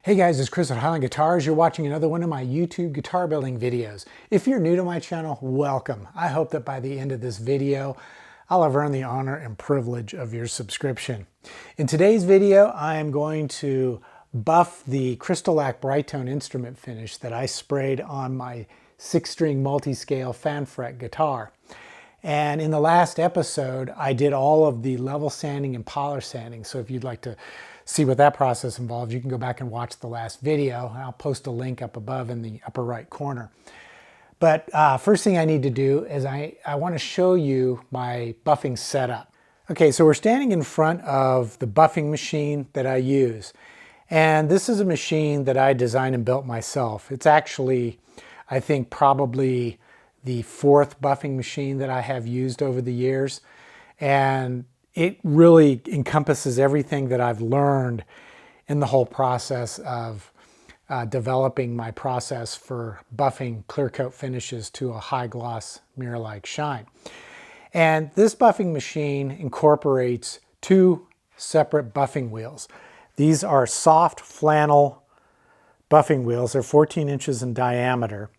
Hey guys, it's Chris at Highline Guitars. You're watching another one of my YouTube guitar building videos. If you're new to my channel, welcome. I hope that by the end of this video, I'll have earned the honor and privilege of your subscription. In today's video, I am going to buff the Crystal-Lak Brightone instrument finish that I sprayed on my 6-string multi-scale fan fret guitar. And in the last episode, I did all of the level sanding and polish sanding. So if you'd like to see what that process involves, you can go back and watch the last video. I'll post a link up above in the upper right corner. But first thing I need to do is I want to show you my buffing setup. Okay, so we're standing in front of the buffing machine that I use. And this is a machine that I designed and built myself. It's actually, I think, probably the 4th buffing machine that I have used over the years. And it really encompasses everything that I've learned in the whole process of developing my process for buffing clear coat finishes to a high gloss mirror-like shine. And this buffing machine incorporates 2 separate buffing wheels. These are soft flannel buffing wheels. They're 14 inches in diameter.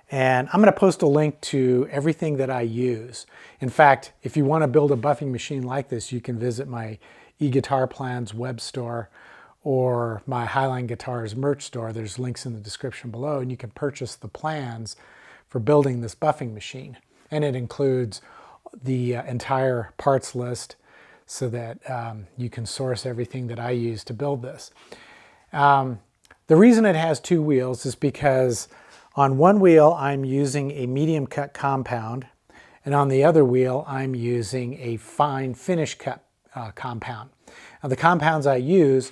And I'm going to post a link to everything that I use. In fact, if you want to build a buffing machine like this, you can visit my eGuitar Plans web store or my Highline Guitars merch store. There's links in the description below, and you can purchase the plans for building this buffing machine. And it includes the entire parts list so that you can source everything that I use to build this. The reason it has 2 wheels is because on one wheel, I'm using a medium cut compound, and on the other wheel, I'm using a fine finish cut compound. Now, the compounds I use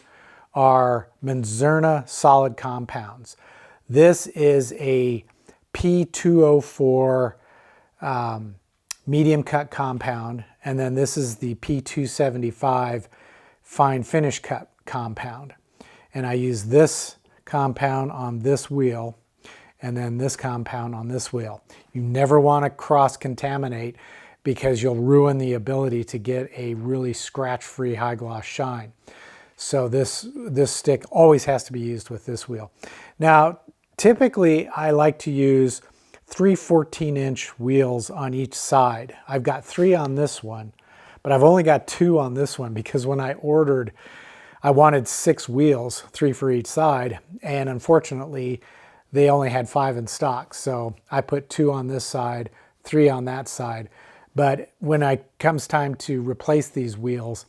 are Manzurna solid compounds. This is a P204 medium cut compound, and then this is the P275 fine finish cut compound. And I use this compound on this wheel, and then this compound on this wheel. You never want to cross-contaminate because you'll ruin the ability to get a really scratch-free high gloss shine. So this stick always has to be used with this wheel. Now, typically I like to use 3 14-inch wheels on each side. I've got 3 on this one, but I've only got 2 on this one because when I ordered, I wanted 6 wheels, 3 for each side, and unfortunately, they only had 5 in stock. So I put 2 on this side, 3 on that side. But when it comes time to replace these wheels,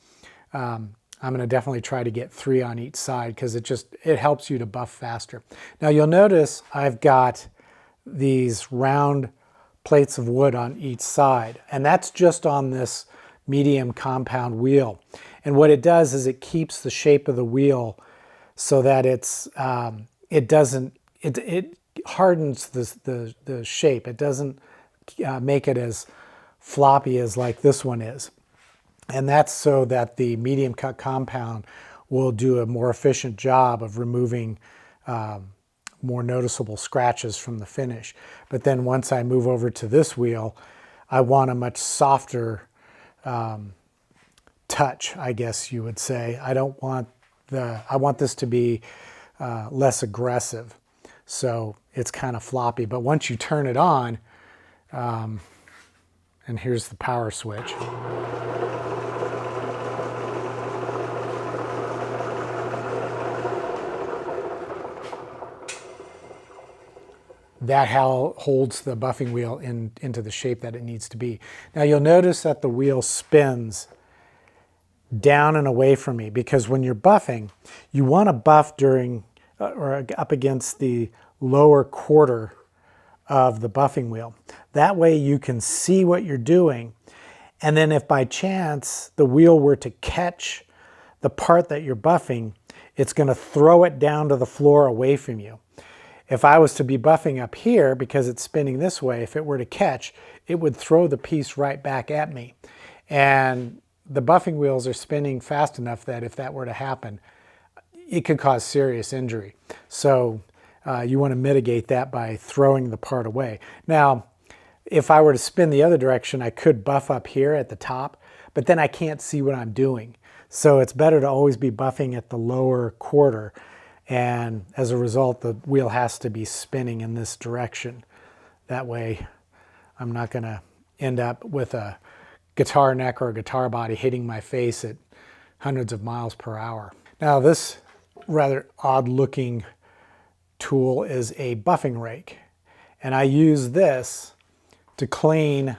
I'm going to definitely try to get 3 on each side because it helps you to buff faster. Now you'll notice I've got these round plates of wood on each side, and that's just on this medium compound wheel. And what it does is it keeps the shape of the wheel so that it hardens the shape. It doesn't make it as floppy as like this one is. And that's so that the medium cut compound will do a more efficient job of removing more noticeable scratches from the finish. But then once I move over to this wheel, I want a much softer touch, I guess you would say. I want this to be less aggressive. So it's kind of floppy, but once you turn it on, and here's the power switch. That holds the buffing wheel into the shape that it needs to be. Now you'll notice that the wheel spins down and away from me because when you're buffing, you want to buff during or up against the lower quarter of the buffing wheel. That way you can see what you're doing. And then if by chance the wheel were to catch the part that you're buffing, it's going to throw it down to the floor away from you. If I was to be buffing up here, because it's spinning this way, if it were to catch, it would throw the piece right back at me. And the buffing wheels are spinning fast enough that if that were to happen, it could cause serious injury. So you want to mitigate that by throwing the part away. Now, if I were to spin the other direction, I could buff up here at the top, but then I can't see what I'm doing. So it's better to always be buffing at the lower quarter And as a result, the wheel has to be spinning in this direction. That way, I'm not going to end up with a guitar neck or a guitar body hitting my face at hundreds of miles per hour. Now, this rather odd looking tool is a buffing rake. And I use this to clean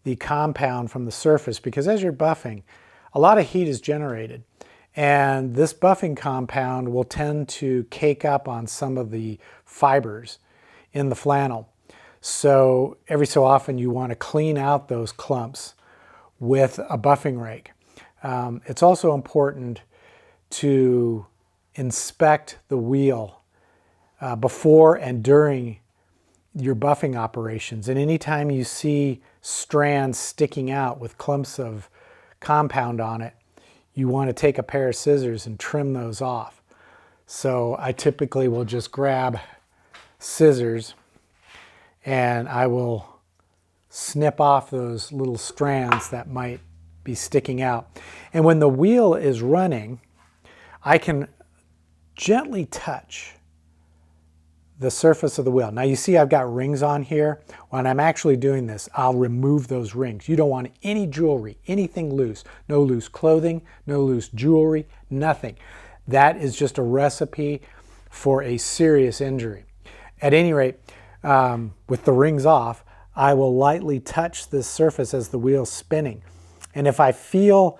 the compound from the surface, because as you're buffing, a lot of heat is generated. And this buffing compound will tend to cake up on some of the fibers in the flannel. So every so often you want to clean out those clumps with a buffing rake. It's also important to inspect the wheel before and during your buffing operations. And anytime you see strands sticking out with clumps of compound on it, you want to take a pair of scissors and trim those off. So I typically will just grab scissors and I will snip off those little strands that might be sticking out. And when the wheel is running, I can gently touch the surface of the wheel. Now you see I've got rings on here. When I'm actually doing this, I'll remove those rings. You don't want any jewelry, anything loose. No loose clothing, no loose jewelry, nothing. That is just a recipe for a serious injury. At any rate, with the rings off, I will lightly touch this surface as the wheel's spinning. And if I feel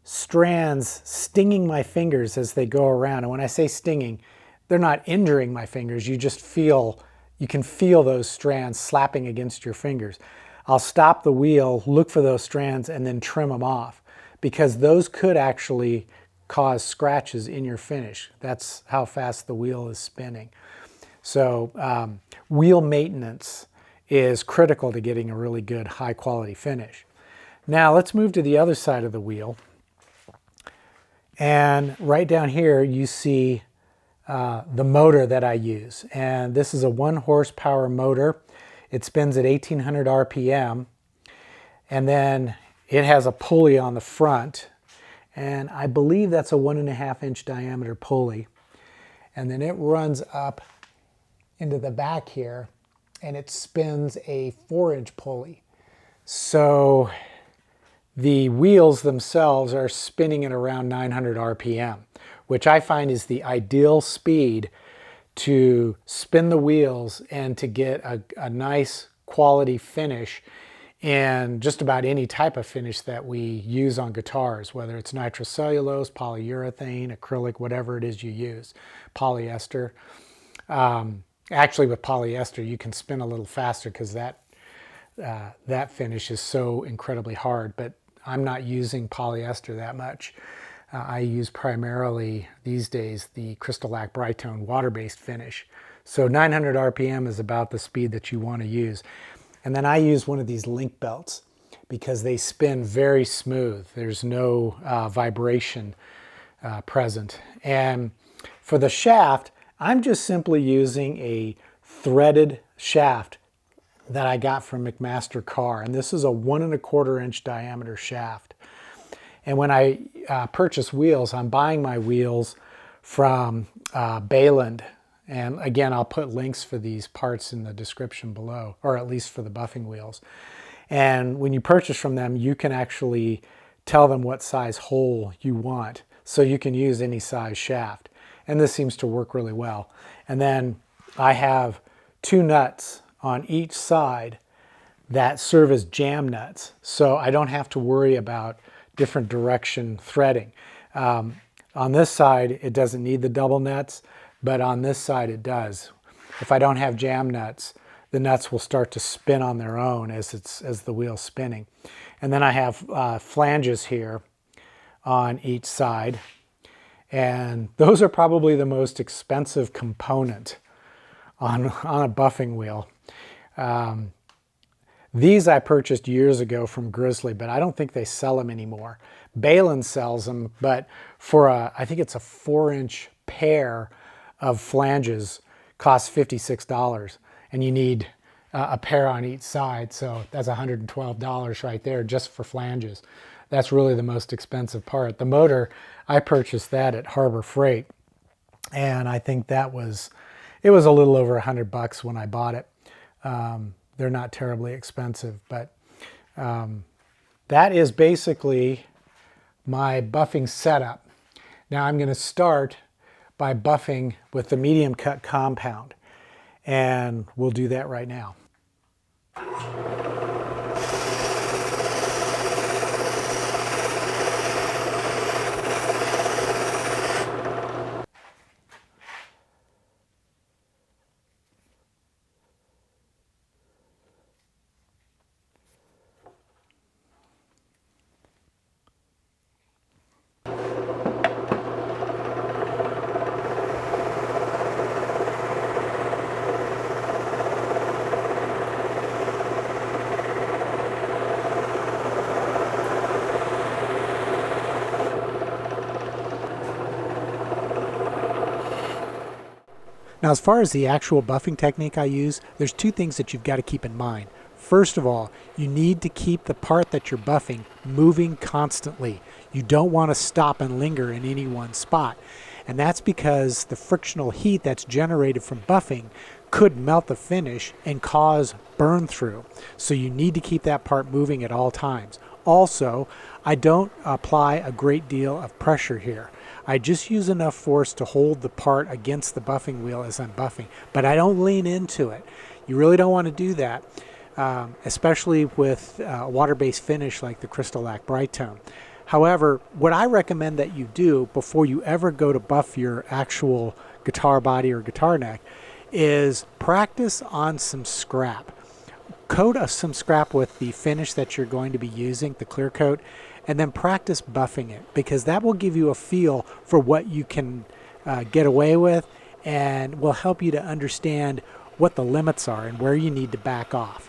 strands stinging my fingers as they go around, and when I say stinging, they're not injuring my fingers, you can feel those strands slapping against your fingers. I'll stop the wheel, look for those strands, and then trim them off, because those could actually cause scratches in your finish. That's how fast the wheel is spinning. So wheel maintenance is critical to getting a really good high quality finish. Now let's move to the other side of the wheel. And right down here you see the motor that I use. And this is a 1 horsepower motor. It spins at 1800 RPM. And then it has a pulley on the front. And I believe that's a 1.5 inch diameter pulley. And then it runs up into the back here and it spins a 4-inch pulley. So the wheels themselves are spinning at around 900 RPM, which I find is the ideal speed to spin the wheels and to get a nice quality finish in just about any type of finish that we use on guitars, whether it's nitrocellulose, polyurethane, acrylic, whatever it is you use, polyester. Actually, with polyester, you can spin a little faster because that finish is so incredibly hard, but I'm not using polyester that much. I use primarily these days the Crystalac Brightone water-based finish. So 900 RPM is about the speed that you want to use. And then I use one of these link belts because they spin very smooth. There's no vibration present. And for the shaft, I'm just simply using a threaded shaft that I got from McMaster Carr. And this is a 1.25 inch diameter shaft. And when I purchase wheels, I'm buying my wheels from Bayland. And again, I'll put links for these parts in the description below, or at least for the buffing wheels. And when you purchase from them, you can actually tell them what size hole you want. So you can use any size shaft. And this seems to work really well. And then I have 2 nuts on each side that serve as jam nuts. So I don't have to worry about different direction threading. On this side, it doesn't need the double nuts, but on this side it does. If I don't have jam nuts, the nuts will start to spin on their own as the wheel's spinning. And then I have flanges here on each side. And those are probably the most expensive component on a buffing wheel. These I purchased years ago from Grizzly, but I don't think they sell them anymore. Bayland sells them, but for I think it's a 4-inch pair of flanges costs $56. And you need a pair on each side, so that's $112 right there just for flanges. That's really the most expensive part. The motor, I purchased that at Harbor Freight. And I think it was a little over $100 when I bought it. They're not terribly expensive, but that is basically my buffing setup. Now I'm going to start by buffing with the medium cut compound, and we'll do that right now. Now, as far as the actual buffing technique I use, there's two things that you've got to keep in mind. First of all, you need to keep the part that you're buffing moving constantly. You don't want to stop and linger in any one spot. And that's because the frictional heat that's generated from buffing could melt the finish and cause burn through. So you need to keep that part moving at all times. Also, I don't apply a great deal of pressure here. I just use enough force to hold the part against the buffing wheel as I'm buffing, but I don't lean into it. You really don't want to do that, especially with a water-based finish like the Crystalac Bright Tone. However, what I recommend that you do before you ever go to buff your actual guitar body or guitar neck is practice on some scrap. Coat some scrap with the finish that you're going to be using, the clear coat, and then practice buffing it, because that will give you a feel for what you can get away with and will help you to understand what the limits are and where you need to back off.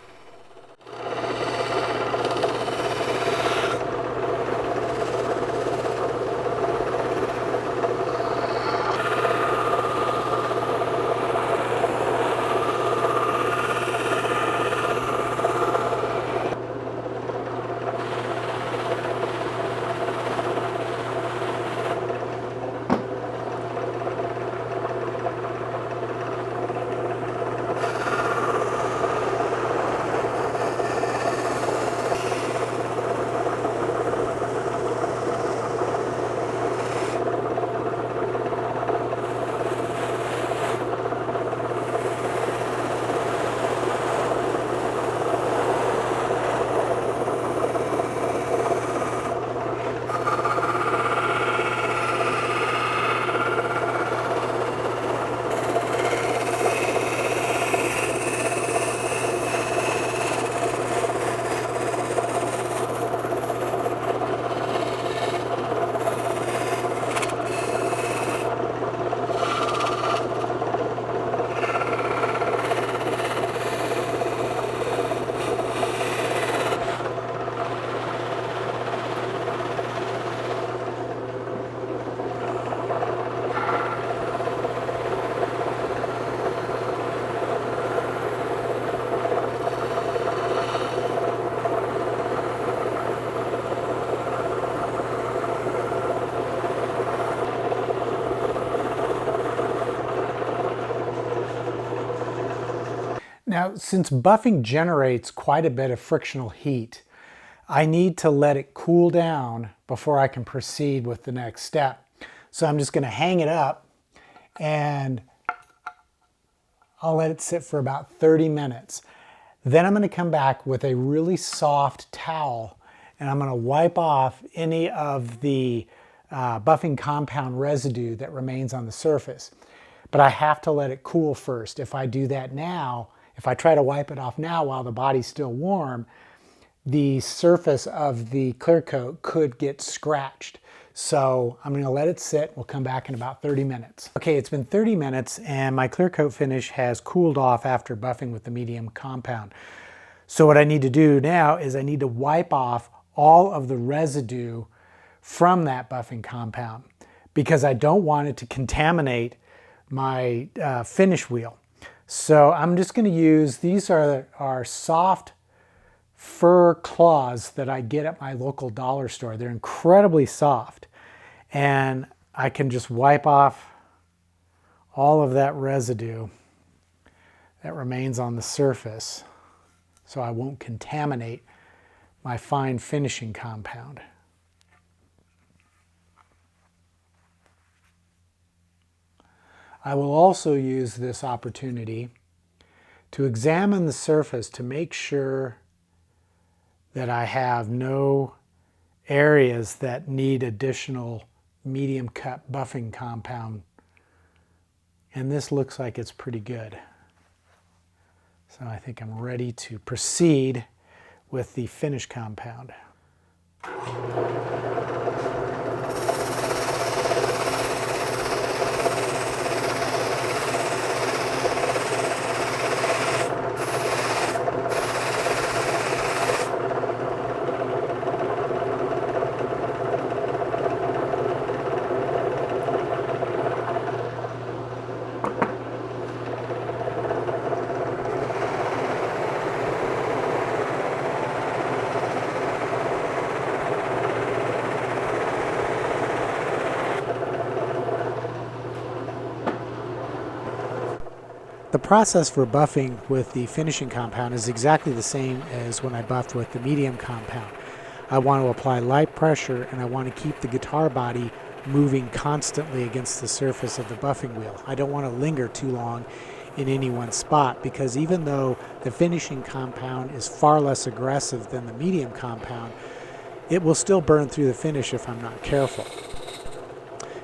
Now, since buffing generates quite a bit of frictional heat, I need to let it cool down before I can proceed with the next step. So I'm just going to hang it up and I'll let it sit for about 30 minutes. Then I'm going to come back with a really soft towel and I'm going to wipe off any of the buffing compound residue that remains on the surface. But I have to let it cool first. If I do that now, if I try to wipe it off now while the body's still warm, the surface of the clear coat could get scratched. So I'm going to let it sit. We'll come back in about 30 minutes. Okay, it's been 30 minutes and my clear coat finish has cooled off after buffing with the medium compound. So what I need to do now is I need to wipe off all of the residue from that buffing compound because I don't want it to contaminate my finish wheel. So I'm just going to use, these are soft fur claws that I get at my local dollar store. They're incredibly soft and I can just wipe off all of that residue that remains on the surface so I won't contaminate my fine finishing compound. I will also use this opportunity to examine the surface to make sure that I have no areas that need additional medium cut buffing compound. And this looks like it's pretty good. So I think I'm ready to proceed with the finish compound. The process for buffing with the finishing compound is exactly the same as when I buffed with the medium compound. I want to apply light pressure and I want to keep the guitar body moving constantly against the surface of the buffing wheel. I don't want to linger too long in any one spot, because even though the finishing compound is far less aggressive than the medium compound, it will still burn through the finish if I'm not careful.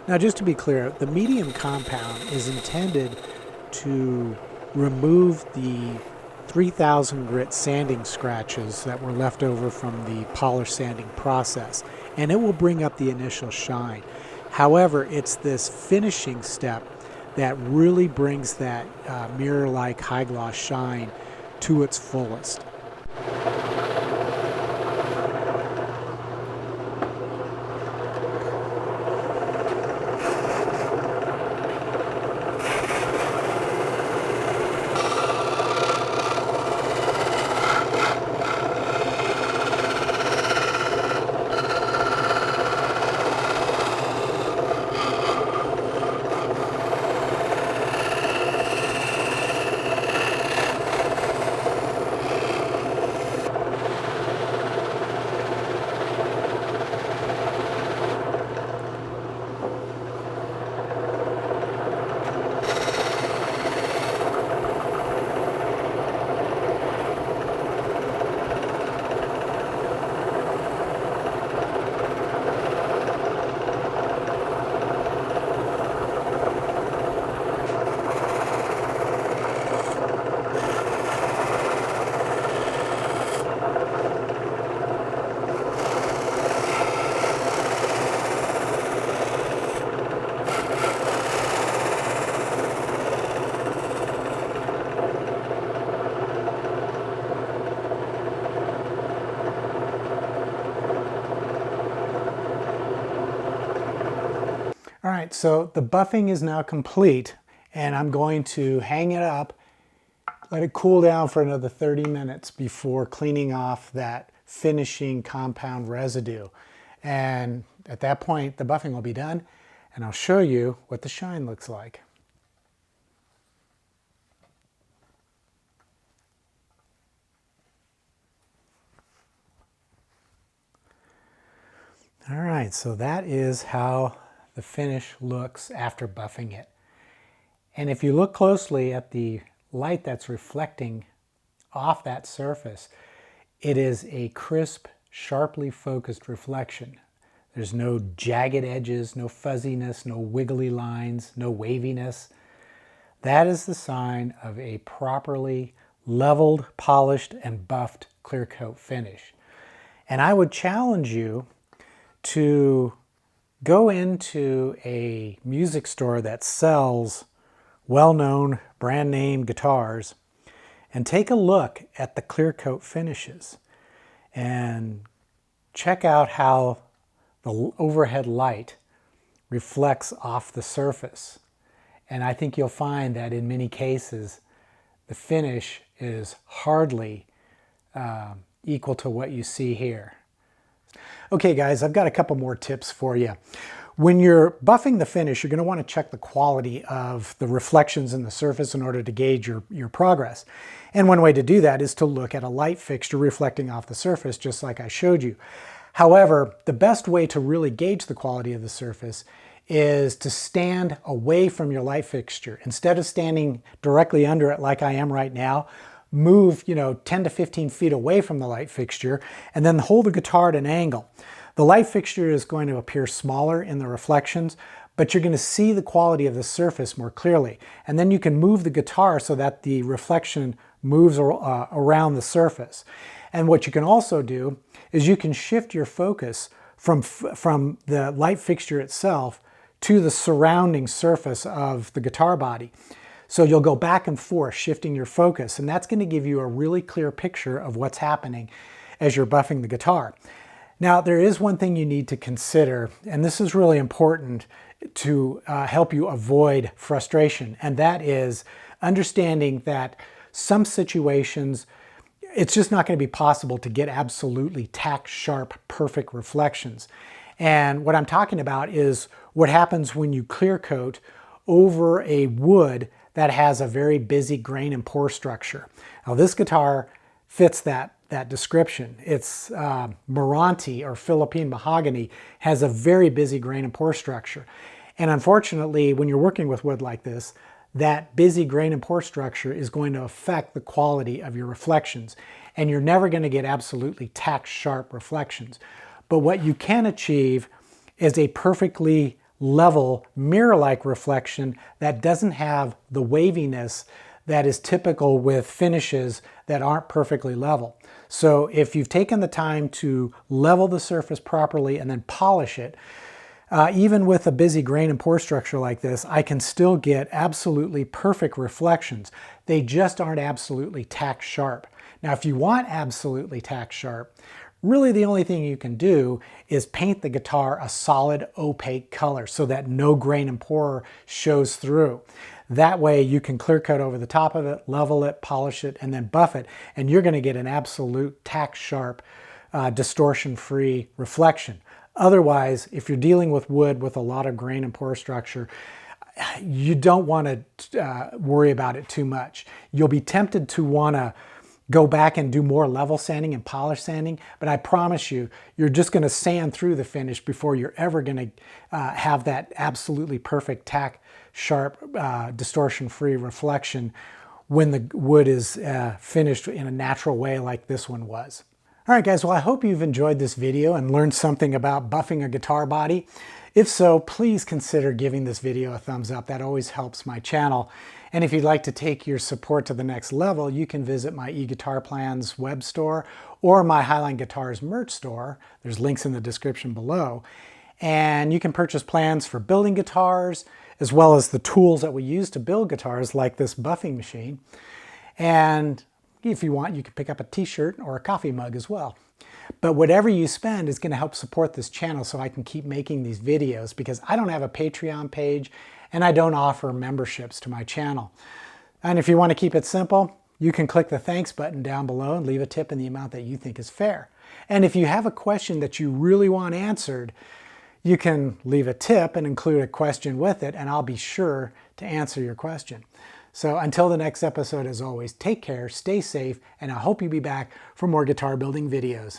Now, just to be clear, the medium compound is intended to remove the 3000 grit sanding scratches that were left over from the polish sanding process, and it will bring up the initial shine. However, it's this finishing step that really brings that mirror-like high gloss shine to its fullest. All right, so the buffing is now complete, and I'm going to hang it up, let it cool down for another 30 minutes before cleaning off that finishing compound residue. And at that point, the buffing will be done, and I'll show you what the shine looks like. All right, so that is how the finish looks after buffing it. And if you look closely at the light that's reflecting off that surface, it is a crisp, sharply focused reflection. There's no jagged edges, no fuzziness, no wiggly lines, no waviness. That is the sign of a properly leveled, polished, and buffed clear coat finish. And I would challenge you to go into a music store that sells well-known brand name guitars and take a look at the clear coat finishes and check out how the overhead light reflects off the surface. And I think you'll find that in many cases the finish is hardly equal to what you see here. Okay guys, I've got a couple more tips for you. When you're buffing the finish, you're going to want to check the quality of the reflections in the surface in order to gauge your progress. And one way to do that is to look at a light fixture reflecting off the surface, just like I showed you. However, the best way to really gauge the quality of the surface is to stand away from your light fixture. Instead of standing directly under it like I am right now, move 10 to 15 feet away from the light fixture and then hold the guitar at an angle. The light fixture is going to appear smaller in the reflections, but you're going to see the quality of the surface more clearly. And then you can move the guitar so that the reflection moves around the surface. And what you can also do is you can shift your focus from the light fixture itself to the surrounding surface of the guitar body. So you'll go back and forth, shifting your focus, and that's going to give you a really clear picture of what's happening as you're buffing the guitar. Now, there is one thing you need to consider, and this is really important to help you avoid frustration, and that is understanding that some situations, it's just not going to be possible to get absolutely tack sharp, perfect reflections. And what I'm talking about is what happens when you clear coat over a wood that has a very busy grain and pore structure. Now, this guitar fits that description. It's Meranti or Philippine mahogany, has a very busy grain and pore structure. And unfortunately, when you're working with wood like this, that busy grain and pore structure is going to affect the quality of your reflections. And you're never going to get absolutely tack sharp reflections. But what you can achieve is a perfectly level mirror-like reflection that doesn't have the waviness that is typical with finishes that aren't perfectly level. So if you've taken the time to level the surface properly and then polish it, even with a busy grain and pore structure like this, I can still get absolutely perfect reflections. They just aren't absolutely tack sharp. Now, if you want absolutely tack sharp, really the only thing you can do is paint the guitar a solid opaque color so that no grain and pore shows through. That way you can clear coat over the top of it, level it, polish it, and then buff it, and you're going to get an absolute tack sharp, distortion-free reflection. Otherwise, if you're dealing with wood with a lot of grain and pore structure, you don't want to worry about it too much. You'll be tempted to want to go back and do more level sanding and polish sanding, but I promise you, you're just going to sand through the finish before you're ever going to have that absolutely perfect tack sharp, distortion-free reflection when the wood is finished in a natural way like this one was. All right, guys, well, I hope you've enjoyed this video and learned something about buffing a guitar body. If so, please consider giving this video a thumbs up. That always helps my channel. And if you'd like to take your support to the next level, you can visit my eGuitar Plans web store or my Highline Guitars merch store. There's links in the description below. And you can purchase plans for building guitars, as well as the tools that we use to build guitars, like this buffing machine. And if you want, you can pick up a t-shirt or a coffee mug as well. But whatever you spend is going to help support this channel so I can keep making these videos, because I don't have a Patreon page and I don't offer memberships to my channel. And if you want to keep it simple, you can click the thanks button down below and leave a tip in the amount that you think is fair. And if you have a question that you really want answered, you can leave a tip and include a question with it, and I'll be sure to answer your question. So until the next episode, as always, take care, stay safe, and I hope you'll be back for more guitar building videos.